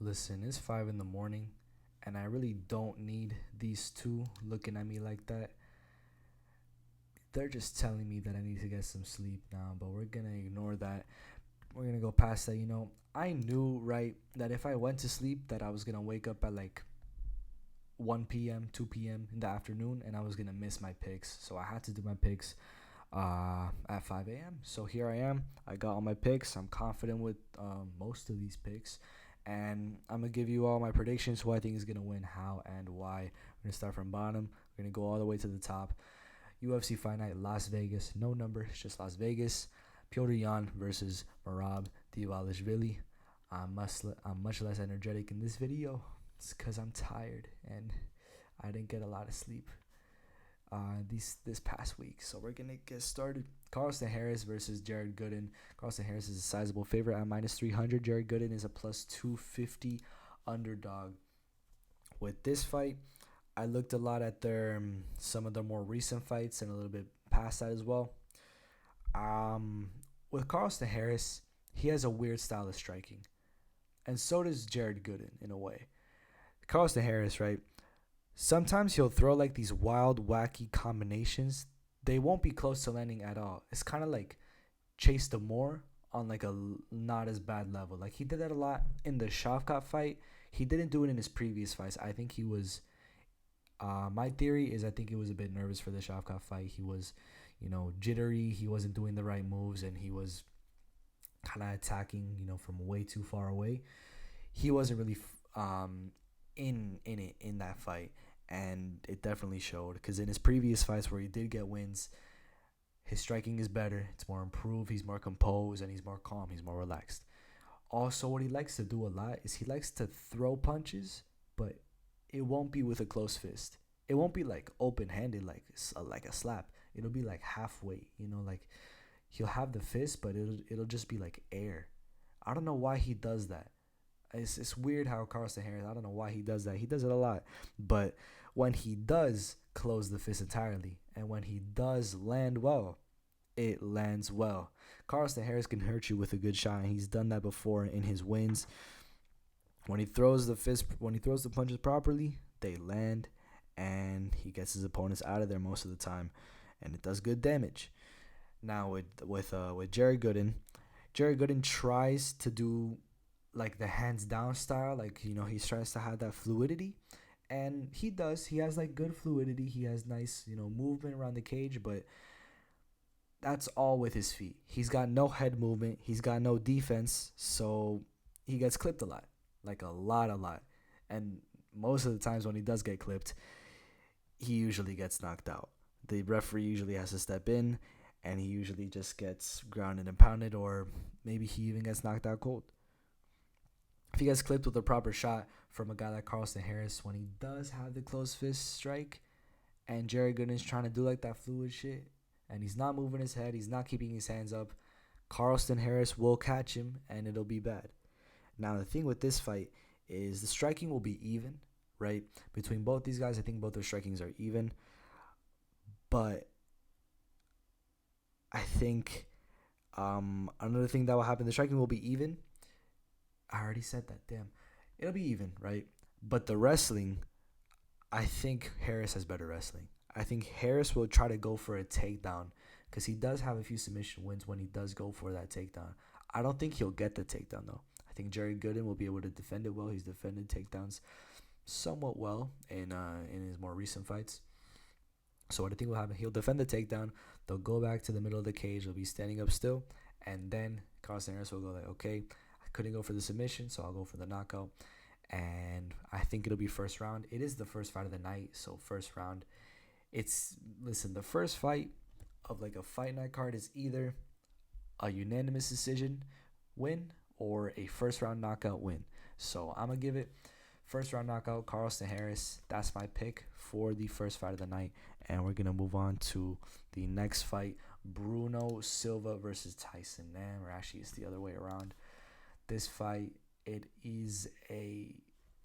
Listen, it's 5 in the morning, and I really don't need these two looking at me like that. They're just telling me that I need to get some sleep now, but we're gonna ignore that. We're gonna go past that. I knew, right, that if I went to sleep, that I was gonna wake up at like 1 p.m., 2 p.m. in the afternoon, and I was gonna miss my picks. So I had to do my picks at 5 a.m. So here I am. I got all my picks. I'm confident with most of these picks. And I'm going to give you all my predictions, who I think is going to win, how, and why. We're going to start from bottom. We're going to go all the way to the top. UFC Fight Night, Las Vegas. No number, it's just Las Vegas. Piotr Jan versus Marab Dvalishvili. I'm much less energetic in this video. It's because I'm tired and I didn't get a lot of sleep this past week. So we're gonna get started. Carlston Harris versus Jared Gooden. Carlston Harris is a sizable favorite at minus 300. Jared Gooden is a plus 250 underdog. With this fight, I looked a lot at their some of their more recent fights and a little bit past that as well. With Carlston Harris, he has a weird style of striking, and so does Jared Gooden in a way. Carlston Harris, right? Sometimes he'll throw like these wild, wacky combinations. They won't be close to landing at all. It's kind of like Chase Moore on like a not as bad level. Like he did that a lot in the Shavkat fight. He didn't do it in his previous fights. I think he was. My theory is I think he was a bit nervous for the Shavkat fight. He was, jittery. He wasn't doing the right moves, and he was kind of attacking, from way too far away. He wasn't really in that fight, and it definitely showed because in his previous fights where he did get wins, his striking is better. It's more improved. He's more composed and he's more calm. He's more relaxed. Also, what he likes to do a lot is he likes to throw punches, but it won't be with a closed fist. It won't be like open handed like a slap. It'll be like halfway. Like he'll have the fist, but it'll just be like air. I don't know why he does that. It's weird how Carlston Harris, I don't know why he does that. He does it a lot. But when he does close the fist entirely and when he does land well, it lands well. Carlston Harris can hurt you with a good shot, and he's done that before in his wins. When he throws the punches properly, they land, and he gets his opponents out of there most of the time, and it does good damage. Now with Jared Gooden, Jared Gooden tries to do like the hands down style, like he tries to have that fluidity, and he does. He has like good fluidity. He has nice movement around the cage, but that's all with his feet. He's got no head movement. He's got no defense, so he gets clipped a lot, like a lot, and most of the times when he does get clipped, he usually gets knocked out. The referee usually has to step in, and he usually just gets grounded and pounded, or maybe he even gets knocked out cold. If he gets clipped with a proper shot from a guy like Carlston Harris, when he does have the close fist strike, and Jared Gooden's trying to do like that fluid shit, and he's not moving his head, he's not keeping his hands up, Carlston Harris will catch him, and it'll be bad. Now, the thing with this fight is the striking will be even, right? Between both these guys, I think both their strikings are even. But I think another thing that will happen, the striking will be even. I already said that, damn. It'll be even, right? But the wrestling, I think Harris has better wrestling. I think Harris will try to go for a takedown because he does have a few submission wins when he does go for that takedown. I don't think he'll get the takedown, though. I think Jared Gooden will be able to defend it well. He's defended takedowns somewhat well in his more recent fights. So what I think will happen, he'll defend the takedown. They'll go back to the middle of the cage. They'll be standing up still. And then Carlston Harris will go like, okay, I couldn't go for the submission, so I'll go for the knockout. And I think it'll be first round. It is the first fight of the night, so first round. The first fight of like a fight night card is either a unanimous decision win or a first round knockout win. So I'm going to give it first round knockout, Carlston Harris. That's my pick for the first fight of the night. And we're going to move on to the next fight, Bruno Silva versus Tyson Nam. Or actually, it's the other way around. This fight, it is a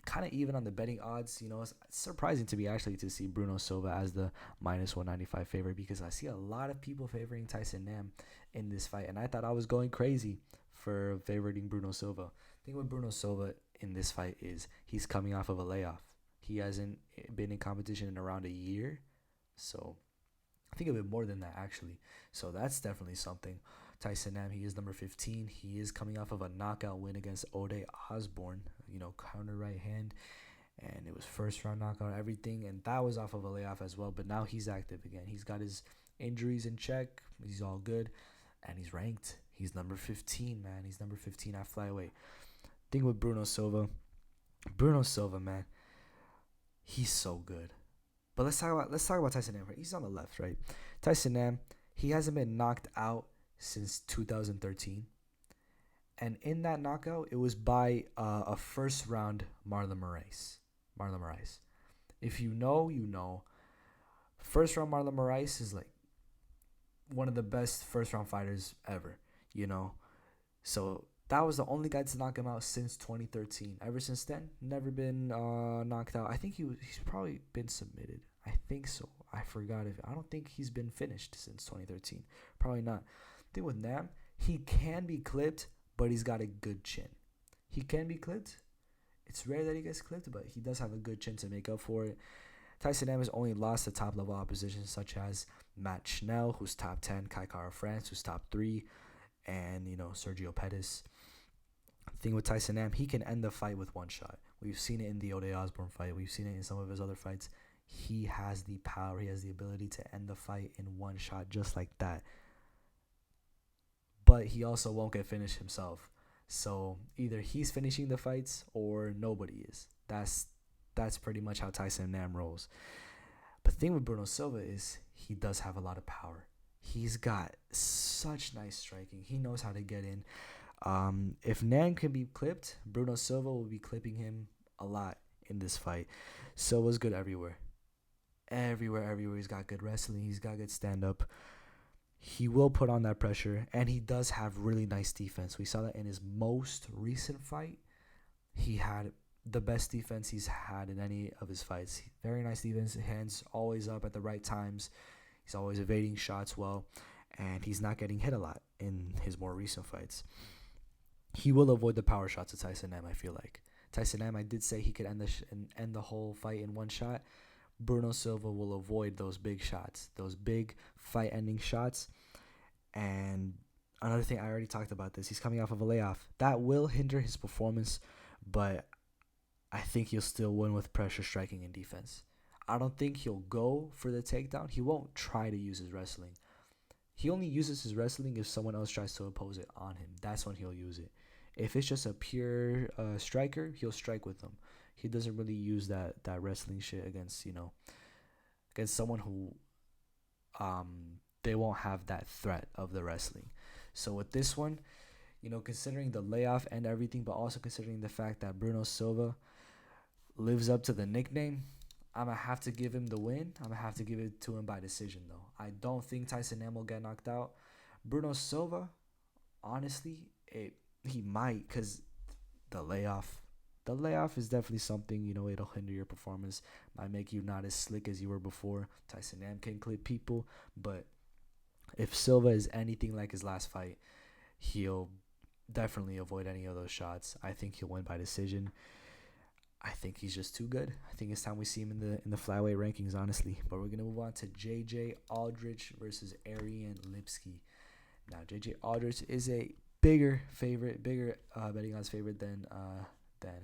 kind of even on the betting odds. It's surprising to me actually to see Bruno Silva as the minus 195 favorite because I see a lot of people favoring Tyson Nam in this fight. And I thought I was going crazy for favoriting Bruno Silva. The thing with Bruno Silva in this fight is he's coming off of a layoff. He hasn't been in competition in around a year. So I think a bit more than that, actually. So that's definitely something. Tyson Nam, he is number 15. He is coming off of a knockout win against Ode Osborne, counter right hand. And it was first round knockout, everything. And that was off of a layoff as well. But now he's active again. He's got his injuries in check. He's all good. And he's ranked. He's number 15, man. He's number 15 at flyweight. Thing with Bruno Silva. Bruno Silva, man. He's so good. But let's talk about Tyson Nam. He's on the left, right? Tyson Nam, he hasn't been knocked out since 2013. And in that knockout, it was by a first round Marlon Moraes. If you know, you know. First round Marlon Moraes is like one of the best first round fighters ever, So that was the only guy to knock him out since 2013. Ever since then, never been knocked out. I think he's probably been submitted. I think so. I don't think he's been finished since 2013. Probably not. Thing with Nam, he can be clipped, but he's got a good chin. He can be clipped. It's rare that he gets clipped, but he does have a good chin to make up for it. Tyson Nam has only lost to top-level opposition such as Matt Schnell, who's top 10, Kai Kara France, who's top 3, and, Sergio Pettis. Thing with Tyson Nam, he can end the fight with one shot. We've seen it in the Ode Osborne fight. We've seen it in some of his other fights. He has the power. He has the ability to end the fight in one shot just like that. But he also won't get finished himself. So either he's finishing the fights or nobody is. That's pretty much how Tyson Nam rolls. But the thing with Bruno Silva is he does have a lot of power. He's got such nice striking. He knows how to get in. If Nam can be clipped, Bruno Silva will be clipping him a lot in this fight. Silva's good everywhere. Everywhere. He's got good wrestling. He's got good stand-up. He will put on that pressure, and he does have really nice defense. We saw that in his most recent fight. He had the best defense he's had in any of his fights. Very nice defense. Hands always up at the right times. He's always evading shots well, and he's not getting hit a lot in his more recent fights. He will avoid the power shots of Tyson Nam, I feel like. Tyson Nam, I did say he could end the whole fight in one shot. Bruno Silva will avoid those big shots, those big fight-ending shots. And another thing, I already talked about this. He's coming off of a layoff. That will hinder his performance, but I think he'll still win with pressure, striking, and defense. I don't think he'll go for the takedown. He won't try to use his wrestling. He only uses his wrestling if someone else tries to oppose it on him. That's when he'll use it. If it's just a pure striker, he'll strike with them. He doesn't really use that wrestling shit against someone who they won't have that threat of the wrestling. So with this one, considering the layoff and everything, but also considering the fact that Bruno Silva lives up to the nickname, I'm going to have to give him the win. I'm going to have to give it to him by decision, though. I don't think Tyson Nam will get knocked out. Bruno Silva, honestly, he might, because the layoff is definitely something, it'll hinder your performance. Might make you not as slick as you were before. Tyson Nam can clip people, but if Silva is anything like his last fight, he'll definitely avoid any of those shots. I think he'll win by decision. I think he's just too good. I think it's time we see him in the flyweight rankings, honestly. But we're gonna move on to JJ Aldrich versus Ariane Lipski. Now, JJ Aldrich is a bigger betting odds favorite than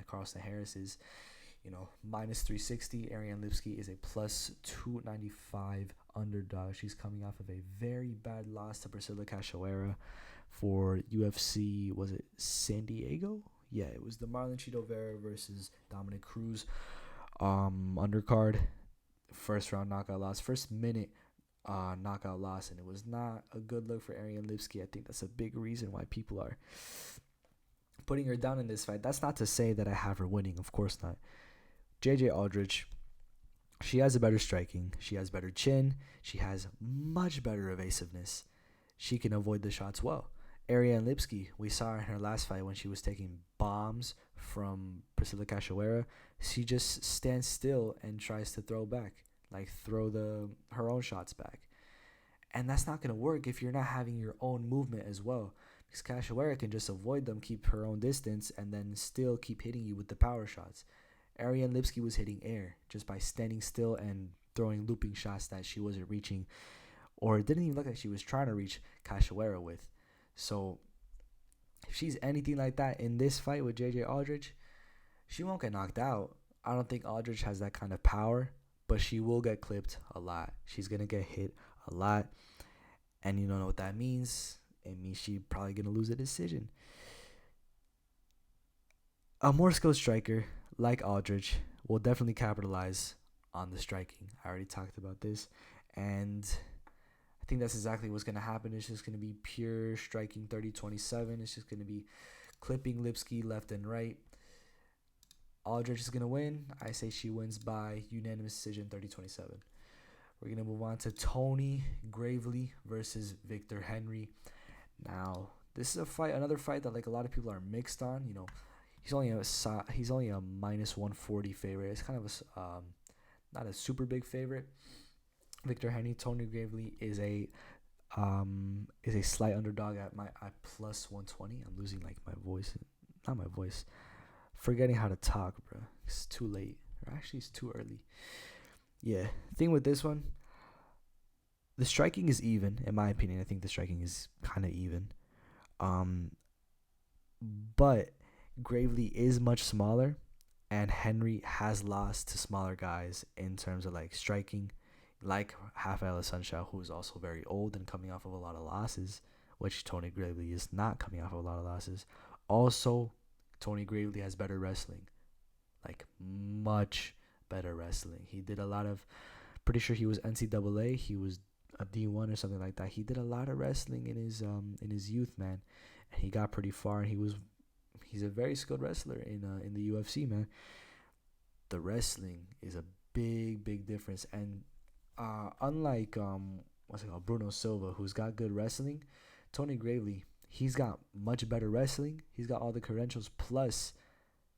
Carlston Harris is. Minus 360. Ariane Lipski is a plus 295 underdog. She's coming off of a very bad loss to Priscilla Cachoeira for UFC. Was it San Diego? Yeah, it was the Marlon Chito Vera versus Dominic Cruz undercard. First round knockout loss. First minute knockout loss. And it was not a good look for Ariane Lipski. I think that's a big reason why people are putting her down in this fight. That's not to say that I have her winning. Of course not. JJ Aldrich, she has a better striking. She has better chin. She has much better evasiveness. She can avoid the shots well. Ariane Lipski, we saw in her last fight when she was taking bombs from Priscilla Cachoeira. She just stands still and tries to throw back, throw her own shots back. And that's not going to work if you're not having your own movement as well, Because Cachoeira can just avoid them, keep her own distance, and then still keep hitting you with the power shots. Ariane Lipski was hitting air just by standing still and throwing looping shots that she wasn't reaching, or it didn't even look like she was trying to reach Cachoeira with. So if she's anything like that in this fight with JJ Aldrich, she won't get knocked out. I don't think Aldrich has that kind of power, but she will get clipped a lot. She's going to get hit a lot. And you don't know what that means. It means she's probably going to lose a decision. A more skilled striker like Aldrich will definitely capitalize on the striking. I already talked about this. And I think that's exactly what's going to happen. It's just going to be pure striking 30-27. It's just going to be clipping Lipski left and right. Aldrich is going to win. I say she wins by unanimous decision 30-27. We're going to move on to Tony Gravely versus Victor Henry. Now, this is another fight that like a lot of people are mixed on. You know, he's only a minus 140 favorite. It's kind of not a super big favorite. Victor Henry, Tony Gravely is a slight underdog at plus 120. I'm losing like my voice, not my voice. Forgetting how to talk, bro. It's too late. Or actually, it's too early. Yeah. Thing with this one, the striking is even, in my opinion. I think the striking is kind of even. But Gravely is much smaller, and Henry has lost to smaller guys in terms of like striking, like Rafael Sanchao, who is also very old and coming off of a lot of losses, which Tony Gravely is not coming off of a lot of losses. Also, Tony Gravely has better wrestling, like much better wrestling. He did a lot of, pretty sure he was NCAA. He was a D1 or something like that. He did a lot of wrestling in his youth, man, and he got pretty far. And he's a very skilled wrestler in the UFC, man. The wrestling is a big difference, and unlike Bruno Silva, who's got good wrestling, Tony Gravely, he's got much better wrestling. He's got all the credentials. Plus,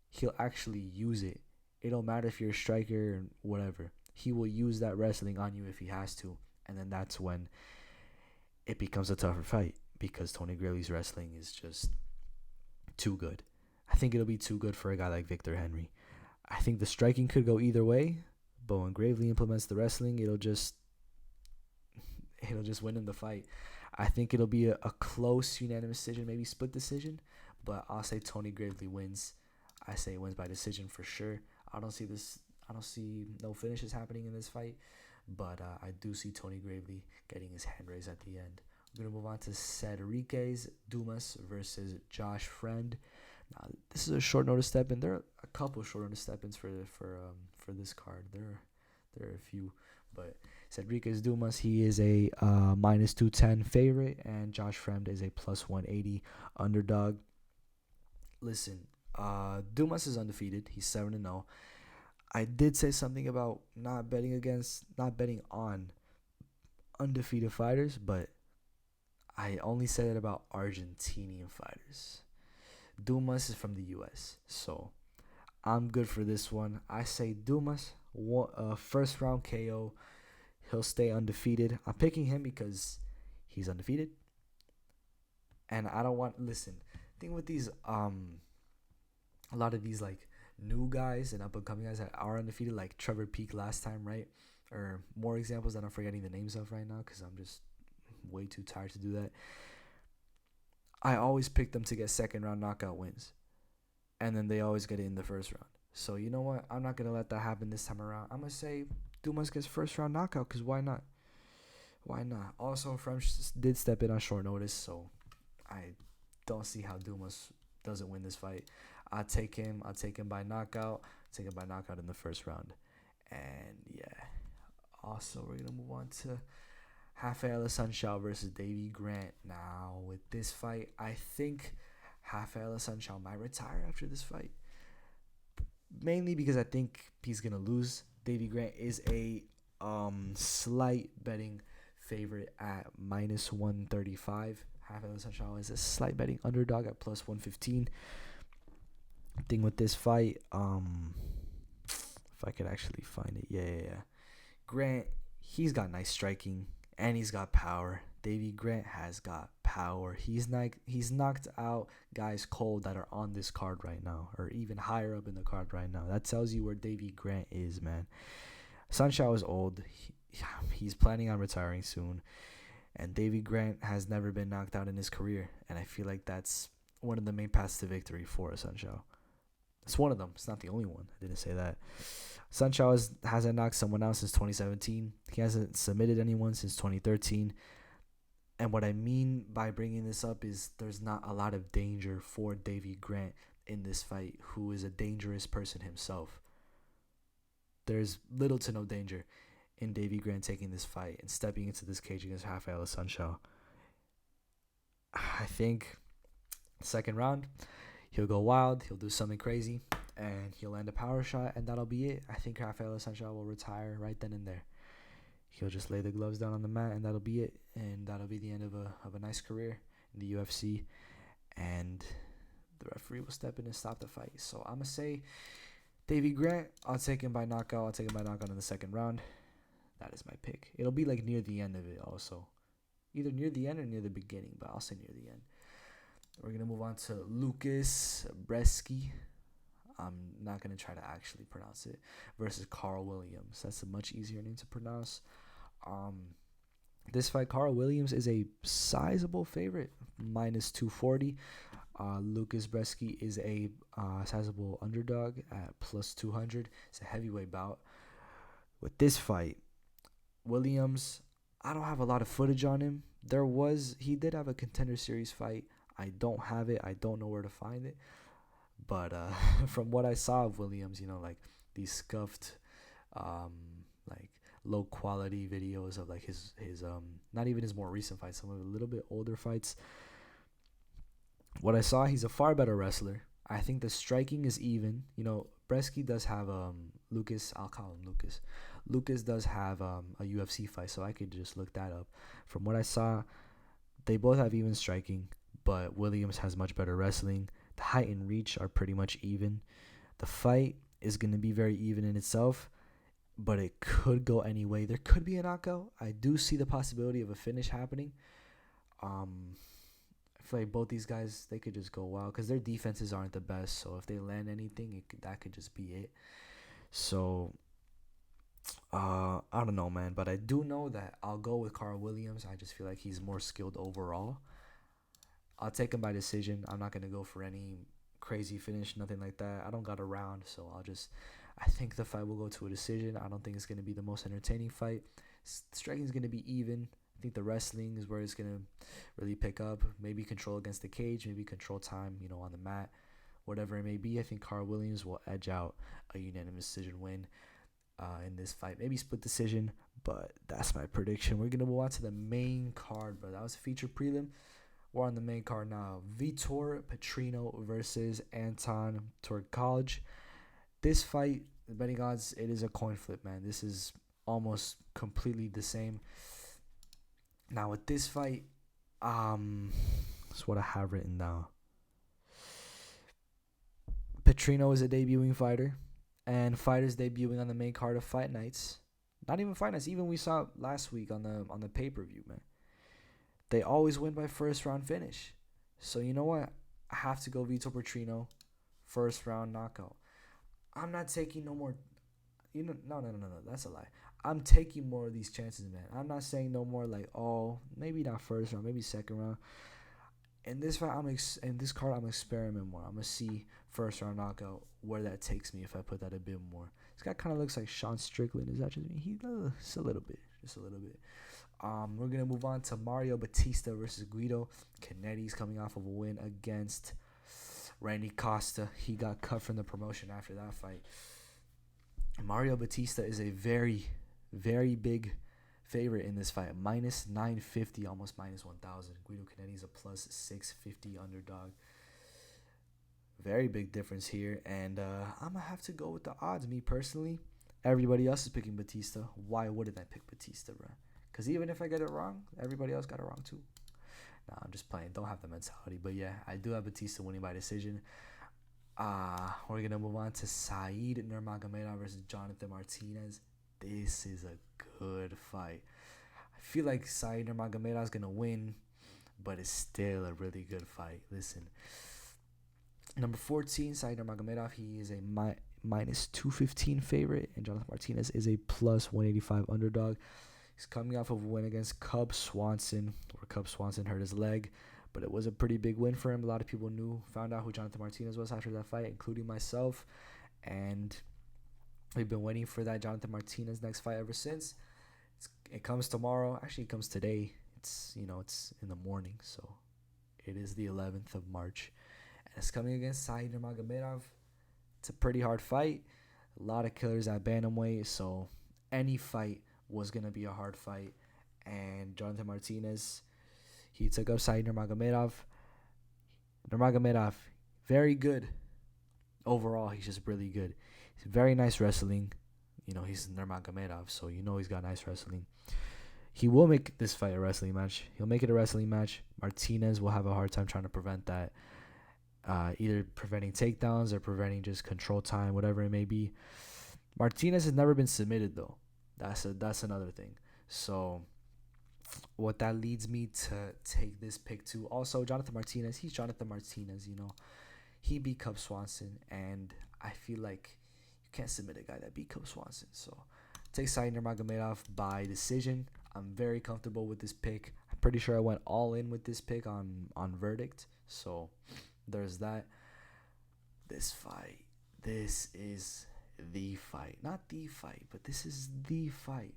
he'll actually use it. It don't matter if you're a striker or whatever. He will use that wrestling on you if he has to. And then that's when it becomes a tougher fight, because Tony Gravely's wrestling is just too good. I think it'll be too good for a guy like Victor Henry. I think the striking could go either way, but when Gravely implements the wrestling, it'll just win in the fight. I think it'll be a close unanimous decision, maybe split decision, but I'll say Tony Gravely wins. I say it wins by decision for sure. I don't see no finishes happening in this fight, but I do see Tony Gravely getting his hand raised at the end. We're going to move on to Cedriques Dumas versus Josh Friend. Now, this is a short notice step-in. There are a couple short notice step-ins for this card. There are a few, but Cedriques Dumas, he is a minus 210 favorite, and Josh Friend is a plus 180 underdog. Listen, Dumas is undefeated. He's 7-0. I did say something about not betting on undefeated fighters, but I only said it about Argentinian fighters. Dumas is from the U.S., so I'm good for this one. I say Dumas, first round KO. He'll stay undefeated. I'm picking him because he's undefeated, and I don't want. Listen, thing with these a lot of these like new guys and up and coming guys that are undefeated, like Trevor Peak last time, right? Or more examples that I'm forgetting the names of right now because I'm just way too tired to do that. I always pick them to get second round knockout wins, and then they always get it in the first round. So you know what? I'm not gonna let that happen this time around. I'm gonna say Dumas gets first round knockout because why not? Why not? Also, French did step in on short notice, so I don't see how Dumas doesn't win this fight. I'll take him by knockout. Take him by knockout in the first round. And yeah. Also, we're gonna move on to Rafael Sanchao versus Davy Grant. Now, with this fight, I think Rafael Sanchao might retire after this fight. Mainly because I think he's gonna lose. Davy Grant is a slight betting favorite at minus 135. Rafael Sanchao is a slight betting underdog at plus 115. Thing with this fight, if I could actually find it, yeah. Grant, he's got nice striking and he's got power. Davy Grant has got power. He's knocked out guys cold that are on this card right now, or even higher up in the card right now. That tells you where Davy Grant is, man. Sunshine is old. He's planning on retiring soon. And Davy Grant has never been knocked out in his career. And I feel like that's one of the main paths to victory for Sunshine. It's one of them. It's not the only one. I didn't say that. Sunshine hasn't knocked someone out since 2017. He hasn't submitted anyone since 2013. And what I mean by bringing this up is there's not a lot of danger for Davy Grant in this fight, who is a dangerous person himself. There's little to no danger in Davy Grant taking this fight and stepping into this cage against Rafael Sunshine. I think second round, he'll go wild, he'll do something crazy, and he'll land a power shot, and that'll be it. I think Rafael Sunshine will retire right then and there. He'll just lay the gloves down on the mat, and that'll be it. And that'll be the end of a nice career in the UFC. And the referee will step in and stop the fight. So I'm going to say Davy Grant, I'll take him by knockout. I'll take him by knockout in the second round. That is my pick. It'll be like near the end of it also. Either near the end or near the beginning, but I'll say near the end. We're going to move on to Lucas Bresky. I'm not going to try to actually pronounce it. Versus Carl Williams. That's a much easier name to pronounce. This fight, Carl Williams is a sizable favorite. Minus 240. Lucas Bresky is a sizable underdog at plus 200. It's a heavyweight bout. With this fight, Williams, I don't have a lot of footage on him. He did have a Contender Series fight. I don't have it. I don't know where to find it. But from what I saw of Williams, like these scuffed, like low quality videos of like his not even his more recent fights, some of the little bit older fights. What I saw, he's a far better wrestler. I think the striking is even. Bresky does have Lucas. I'll call him Lucas. Lucas does have a UFC fight, so I could just look that up. From what I saw, they both have even striking, but Williams has much better wrestling. The height and reach are pretty much even. The fight is going to be very even in itself, but it could go any way. There could be a knockout. I do see the possibility of a finish happening. I feel like both these guys, they could just go wild because their defenses aren't the best. So if they land anything, that could just be it. So I don't know, man. But I do know that I'll go with Carl Williams. I just feel like he's more skilled overall. I'll take him by decision. I'm not going to go for any crazy finish, nothing like that. I don't got a round, so I think the fight will go to a decision. I don't think it's going to be the most entertaining fight. Striking is going to be even. I think the wrestling is where it's going to really pick up. Maybe control against the cage, maybe control time, on the mat. Whatever it may be, I think Carl Williams will edge out a unanimous decision win in this fight. Maybe split decision, but that's my prediction. We're going to move on to the main card, but that was a feature prelim. We're on the main card now. Vitor Petrino versus Anton Turkalj. This fight, the betting odds, it is a coin flip, man. This is almost completely the same. Now with this fight, that's what I have written down. Petrino is a debuting fighter, and fighters debuting on the main card of fight nights. Not even fight nights. Even we saw last week on the pay-per-view, man. They always win by first round finish. So you know what? I have to go Vitor Petrino, first round knockout. I'm not taking no more. No. That's a lie. I'm taking more of these chances, man. I'm not saying no more like, maybe not first round, maybe second round. In this fight, in this card, I'm experimenting more. I'm gonna see first round knockout where that takes me if I put that a bit more. This guy kind of looks like Sean Strickland. Is that just me? Just a little bit. We're going to move on to Mario Batista versus Guido Canetti's coming off of a win against Randy Costa. He got cut from the promotion after that fight. Mario Batista is a very, very big favorite in this fight. Minus 950, almost minus 1,000. Guido Canetti is a plus 650 underdog. Very big difference here. And I'm going to have to go with the odds, me personally. Everybody else is picking Batista. Why wouldn't I pick Batista, bro? Because even if I get it wrong, everybody else got it wrong too. Nah, I'm just playing. Don't have the mentality. But yeah, I do have Batista winning by decision. We're going to move on to Saeed Nurmagomedov versus Jonathan Martinez. This is a good fight. I feel like Said Nurmagomedov is gonna win, but it's still a really good fight. Listen, number 14, Said Nurmagomedov. He is a minus 215 favorite, and Jonathan Martinez is a plus 185 underdog. He's coming off of a win against Cub Swanson, where Cub Swanson hurt his leg, but it was a pretty big win for him. A lot of people found out who Jonathan Martinez was after that fight, including myself, and we've been waiting for that Jonathan Martinez next fight ever since. It comes tomorrow. Actually, it comes today. It's in the morning, so it is the 11th of March, and it's coming against Said Nurmagomedov. It's a pretty hard fight. A lot of killers at bantamweight, so any fight was gonna be a hard fight. And Jonathan Martinez, he took up Said Nurmagomedov. Nurmagomedov, very good overall. He's just really good. He's very nice wrestling. He's Nurmagomedov, so he's got nice wrestling. He will make this fight a wrestling match. He'll make it a wrestling match. Martinez will have a hard time trying to prevent that. Either preventing takedowns or preventing just control time, whatever it may be. Martinez has never been submitted, though. That's another thing. So what that leads me to take this pick to also Jonathan Martinez. He's Jonathan Martinez, He beat Cub Swanson, and I feel like you can't submit a guy that beat Cub Swanson. So take Said Nurmagomedov by decision. I'm very comfortable with this pick. I'm pretty sure I went all in with this pick on verdict. So there's that. This is the fight. Not the fight, but this is the fight.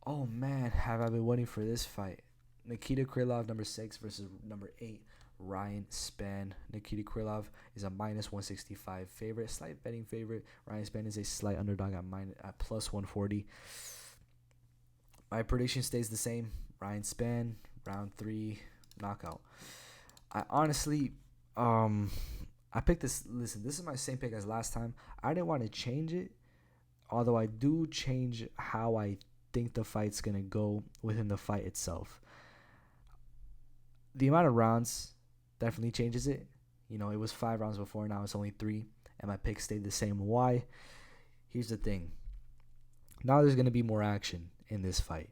Oh man, have I been waiting for this fight. Nikita Krylov, number 6 versus number 8, Ryan Spann. Nikita Krylov is a minus 165 favorite, slight betting favorite. Ryan Spann is a slight underdog at plus 140. My prediction stays the same. Ryan Spann, round 3, knockout. I honestly, I picked this. Listen, this is my same pick as last time. I didn't want to change it, although I do change how I think the fight's going to go within the fight itself. The amount of rounds definitely changes it. It was 5 rounds before, now it's only 3, and my pick stayed the same. Why? Here's the thing. Now there's going to be more action in this fight.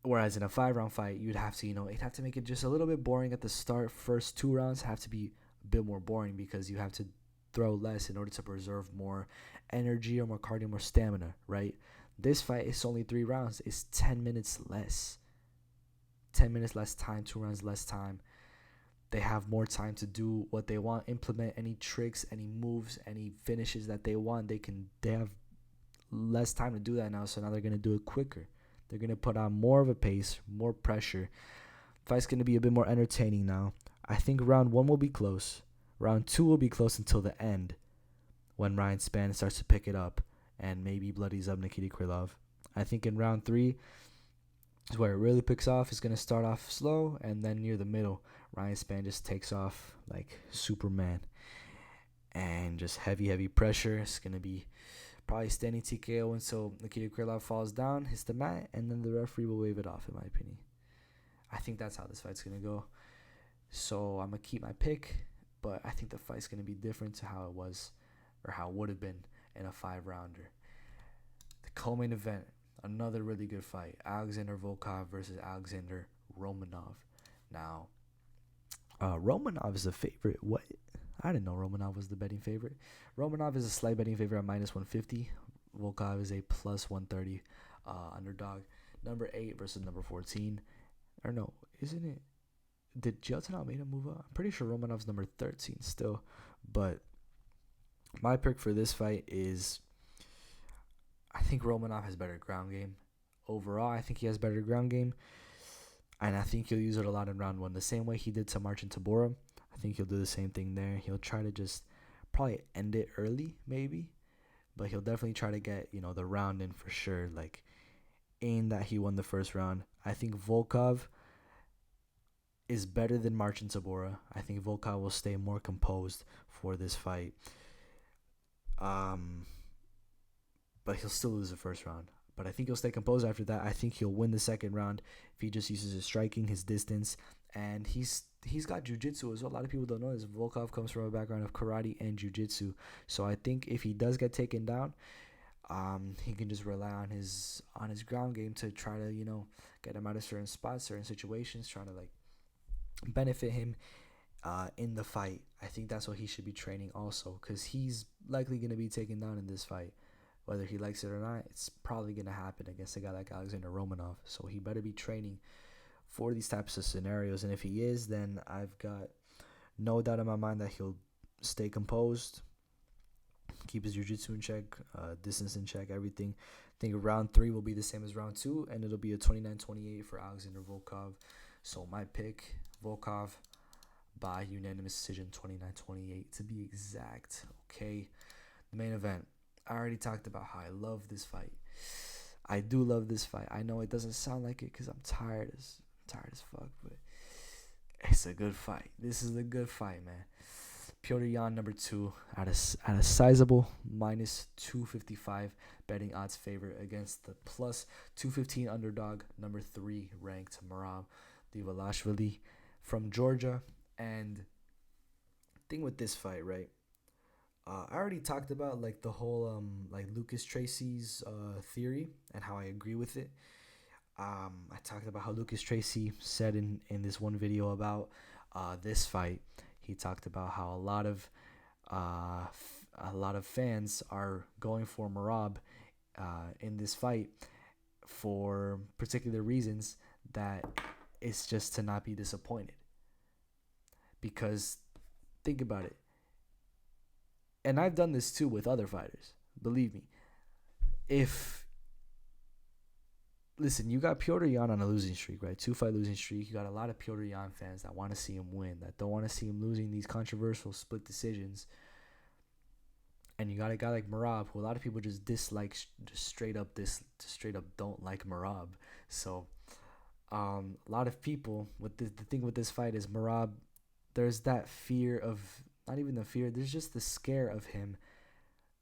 Whereas in a 5-round fight, you'd have to, it'd have to make it just a little bit boring at the start. First 2 rounds have to be a bit more boring because you have to throw less in order to preserve more energy or more cardio, more stamina, right? This fight is only 3 rounds. It's 10 minutes less. 10 minutes less time, 2 rounds less time. They have more time to do what they want, implement any tricks, any moves, any finishes that they want. They have less time to do that now, so now they're going to do it quicker. They're going to put on more of a pace, more pressure. Fight's going to be a bit more entertaining now. I think round 1 will be close. Round 2 will be close until the end when Ryan Spann starts to pick it up and maybe bloodies up Nikita Krylov. I think in round 3 is where it really picks off. It's going to start off slow, and then near the middle, Ryan Spann just takes off like Superman. And just heavy pressure. It's going to be probably standing TKO until Nikita Krylov falls down, hits the mat, and then the referee will wave it off, in my opinion. I think that's how this fight's going to go. So I'm going to keep my pick, but I think the fight's going to be different to how it was, or how it would have been in a 5-rounder. The co-main event, another really good fight. Alexander Volkov versus Alexander Romanov. Now, Romanov is a favorite. What? I didn't know Romanov was the betting favorite. Romanov is a slight betting favorite at minus 150. Volkov is a plus 130 underdog. Number 8 versus number 14. Or no, isn't it? Did Gelton Almeida move up? I'm pretty sure Romanov's number 13 still. But my pick for this fight is, I think Romanov has better ground game. Overall, I think he has better ground game. And I think he'll use it a lot in round 1. The same way he did to Marcin Tybura. I think he'll do the same thing there. He'll try to just probably end it early, maybe. But he'll definitely try to get, the round in for sure. Like, in that he won the first round. I think Volkov is better than Marcin Tybura. I think Volkov will stay more composed for this fight. But he'll still lose the first round. But I think he'll stay composed after that. I think he'll win the second round if he just uses his striking, his distance. And he's got jiu-jitsu as well. A lot of people don't know this. Volkov comes from a background of karate and jiu-jitsu. So I think if he does get taken down, He can just rely on his ground game to try to get him out of certain spots, certain situations, trying to like benefit him in the fight. I think that's what he should be training also, because he's likely going to be taken down in this fight. Whether he likes it or not, it's probably going to happen against a guy like Alexander Romanov. So he better be training for these types of scenarios. And if he is, then I've got no doubt in my mind that he'll stay composed, keep his jiu-jitsu in check, distance in check, everything. I think round 3 will be the same as round 2, and it'll be a 29-28 for Alexander Volkov. So my pick, Volkov, by unanimous decision, 29-28 to be exact. Okay, the main event. I already talked about how I love this fight. I do love this fight. I know it doesn't sound like it because I'm tired as fuck, but it's a good fight. This is a good fight, man. Petr Yan, number 2, at a sizable minus 255 betting odds favorite against the plus 215 underdog, number 3 ranked Merab Dvalishvili from Georgia. And thing with this fight, right? I already talked about like the whole like Lucas Tracy's theory and how I agree with it. I talked about how Lucas Tracy said in this one video about this fight. He talked about how a lot of fans are going for Merab in this fight for particular reasons, that it's just to not be disappointed. Because think about it. And I've done this too with other fighters. Believe me. Listen, you got Petr Yan on a losing streak, right? 2-fight losing streak. You got a lot of Petr Yan fans that want to see him win, that don't want to see him losing these controversial split decisions. And you got a guy like Merab, who a lot of people just dislike, just straight up don't like Merab. So, a lot of people with the thing with this fight is Merab. There's that fear of, not even the fear, there's just the scare of him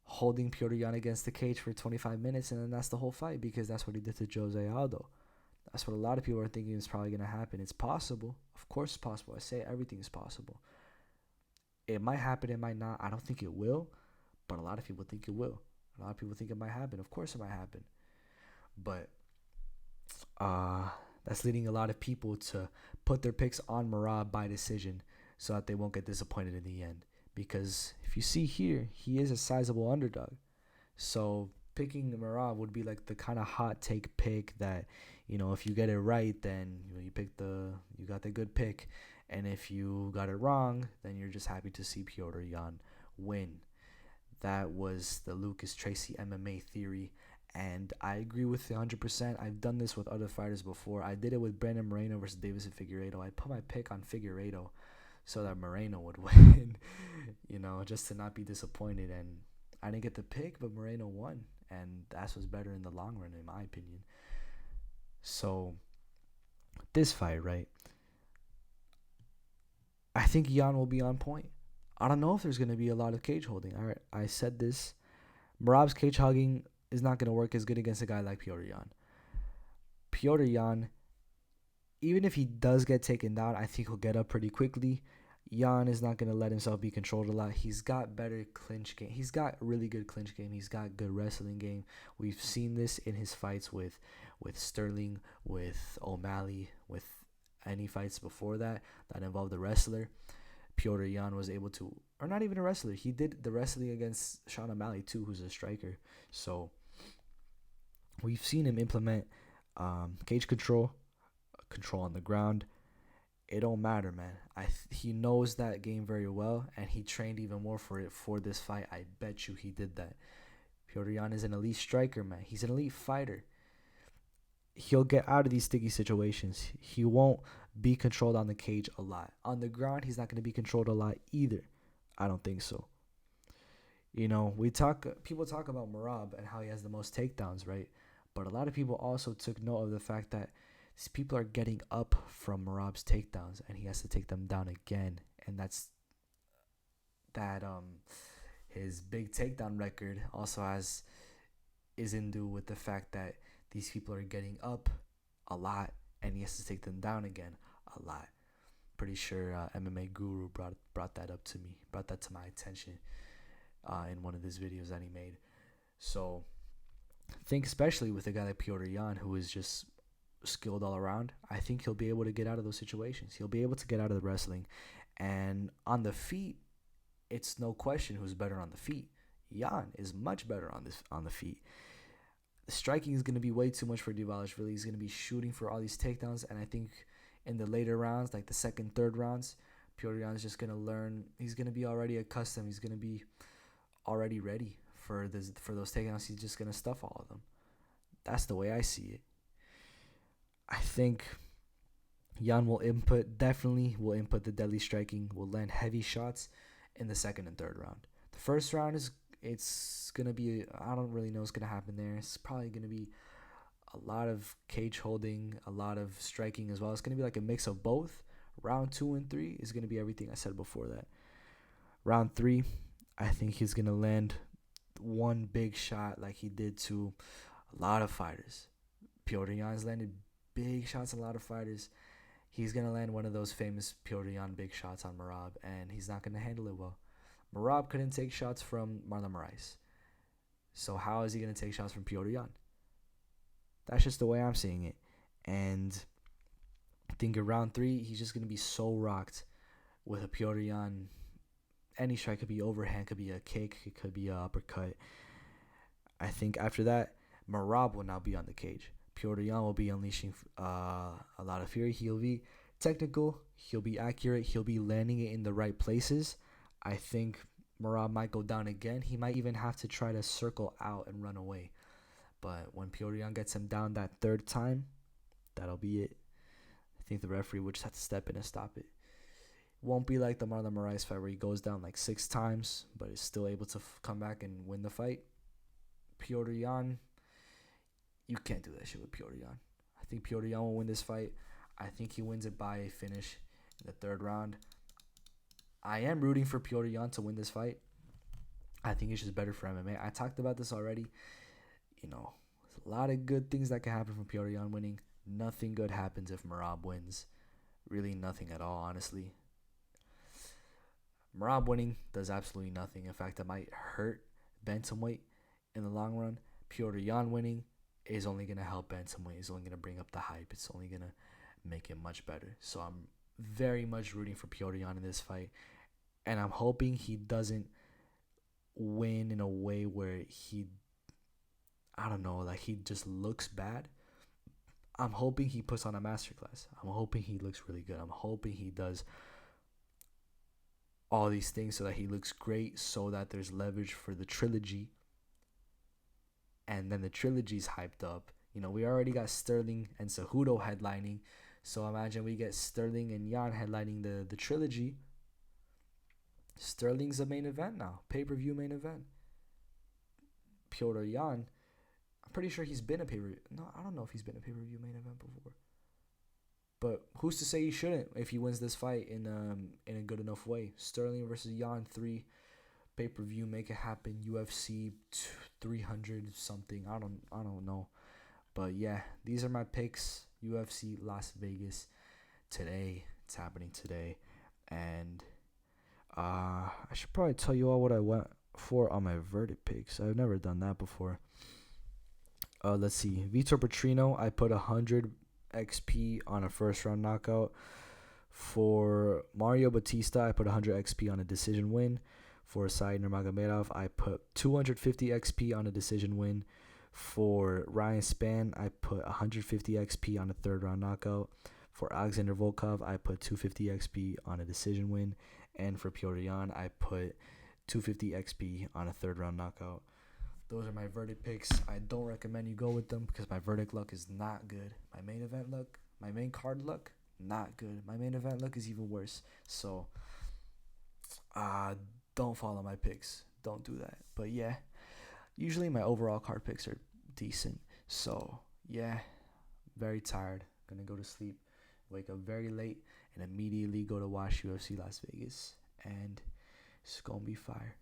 holding Petr Yan against the cage for 25 minutes, and then that's the whole fight, because that's what he did to Jose Aldo. That's what a lot of people are thinking is probably going to happen. It's possible. Of course it's possible. I say everything is possible. It might happen, it might not. I don't think it will, but a lot of people think it will. A lot of people think it might happen. Of course it might happen. But that's leading a lot of people to put their picks on Merab by decision, so that they won't get disappointed in the end. Because if you see here, he is a sizable underdog. So picking Merab would be like the kind of hot take pick that, if you get it right, then you got the good pick. And if you got it wrong, then you're just happy to see Petr Yan win. That was the Lucas Tracy MMA theory. And I agree with it 100%. I've done this with other fighters before. I did it with Brandon Moreno versus Davis and Figueiredo. I put my pick on Figueiredo so that Moreno would win, just to not be disappointed. And I didn't get the pick, but Moreno won. And that's what's better in the long run, in my opinion. So, this fight, right? I think Yan will be on point. I don't know if there's going to be a lot of cage holding. All right, I said this. Merab's cage hugging is not going to work as good against a guy like Petr Yan. Petr Yan, even if he does get taken down, I think he'll get up pretty quickly. Yan is not going to let himself be controlled a lot. He's got better clinch game. He's got really good clinch game. He's got good wrestling game. We've seen this in his fights with Sterling, with O'Malley, with any fights before that involved a wrestler. Petr Yan was able to, or not even a wrestler. He did the wrestling against Sean O'Malley too, who's a striker. So we've seen him implement cage control on the ground. It don't matter, man. He knows that game very well, and he trained even more for it for this fight. I bet you he did that. Petr Yan is an elite striker, man. He's an elite fighter. He'll get out of these sticky situations. He won't be controlled on the cage a lot. On the ground, he's not going to be controlled a lot either. I don't think so. People talk about Merab and how he has the most takedowns, right? But a lot of people also took note of the fact that these people are getting up from Merab's takedowns, and he has to take them down again. And that's that his big takedown record also is in due with the fact that these people are getting up a lot, and he has to take them down again a lot. Pretty sure MMA Guru brought that up to me, brought that to my attention in one of his videos that he made. So I think especially with a guy like Piotr Jan, who is just skilled all around, I think he'll be able to get out of those situations. He'll be able to get out of the wrestling. And on the feet, it's no question who's better on the feet. Jan is much better on the feet. The striking is going to be way too much for Dvalishvili. He's going to be shooting for all these takedowns, and I think in the later rounds, like the second, third rounds, Piotr Jan is just going to learn. He's going to be already accustomed. He's going to be already ready for those takedowns. He's just going to stuff all of them. That's the way I see it. I think Jan definitely will input the deadly striking, will land heavy shots in the second and third round. The first round it's going to be, I don't really know what's going to happen there. It's probably going to be a lot of cage holding, a lot of striking as well. It's going to be like a mix of both. Round 2 and 3 is going to be everything I said before that. Round 3, I think he's going to land one big shot like he did to a lot of fighters. Piotr Jan's landed big shots, a lot of fighters. He's going to land one of those famous Piotr Jan big shots on Merab, and he's not going to handle it well. Merab couldn't take shots from Marlon Moraes. So how is he going to take shots from Piotr Jan? That's just the way I'm seeing it. And I think in round 3, he's just going to be so rocked with a Piotr Jan. Any strike could be overhand, could be a kick, it could be an uppercut. I think after that, Merab will now be on the cage. Piotr Jan will be unleashing a lot of fury. He'll be technical. He'll be accurate. He'll be landing it in the right places. I think Merab might go down again. He might even have to try to circle out and run away. But when Piotr Jan gets him down that third time, that'll be it. I think the referee will just have to step in and stop it. Won't be like the Marlon Moraes fight where he goes down like 6 times, but is still able to come back and win the fight. Piotr Jan, you can't do that shit with Piotr Jan. I think Piotr Jan will win this fight. I think he wins it by a finish in the third round. I am rooting for Piotr Jan to win this fight. I think it's just better for MMA. I talked about this already. You know, there's a lot of good things that can happen from Piotr Jan winning. Nothing good happens if Merab wins. Really nothing at all, honestly. Merab winning does absolutely nothing. In fact, it might hurt bantamweight in the long run. Piotr Jan winning is only going to help bantamweight. It's only going to bring up the hype. It's only going to make it much better. So I'm very much rooting for Piotr Jan in this fight. And I'm hoping he doesn't win in a way where he, I don't know, like he just looks bad. I'm hoping he puts on a masterclass. I'm hoping he looks really good. I'm hoping he does all these things so that he looks great, so that there's leverage for the trilogy. And then the trilogy's hyped up. You know, we already got Sterling and Cejudo headlining. So imagine we get Sterling and Jan headlining the trilogy. Sterling's a main event now. Pay-per-view main event. Piotr Jan, I'm pretty sure he's been a pay-per-view. No, I don't know if he's been a pay-per-view main event before. But who's to say he shouldn't if he wins this fight in a good enough way? Sterling versus Jan 3 pay-per-view, make it happen. UFC 300 something. I don't know. But yeah, these are my picks. UFC Las Vegas today. It's happening today. And I should probably tell you all what I went for on my verdict picks. I've never done that before. Let's see. Vitor Petrino, I put 100 XP on a first round knockout. For Mario Batista, I put 100 XP on a decision win. For Said Nurmagomedov, I put 250 XP on a decision win. For Ryan Spann, I put 150 XP on a third round knockout. For Alexander Volkov, I put 250 XP on a decision win. And for Piotr Jan, I put 250 XP on a third round knockout. Those are my verdict picks. I don't recommend you go with them because my verdict luck is not good. My main event luck, my main card luck, not good. My main event luck is even worse. So, don't follow my picks. Don't do that. But yeah, usually my overall card picks are decent. So yeah, very tired. Gonna go to sleep, wake up very late, and immediately go to watch UFC Las Vegas. And it's gonna be fire.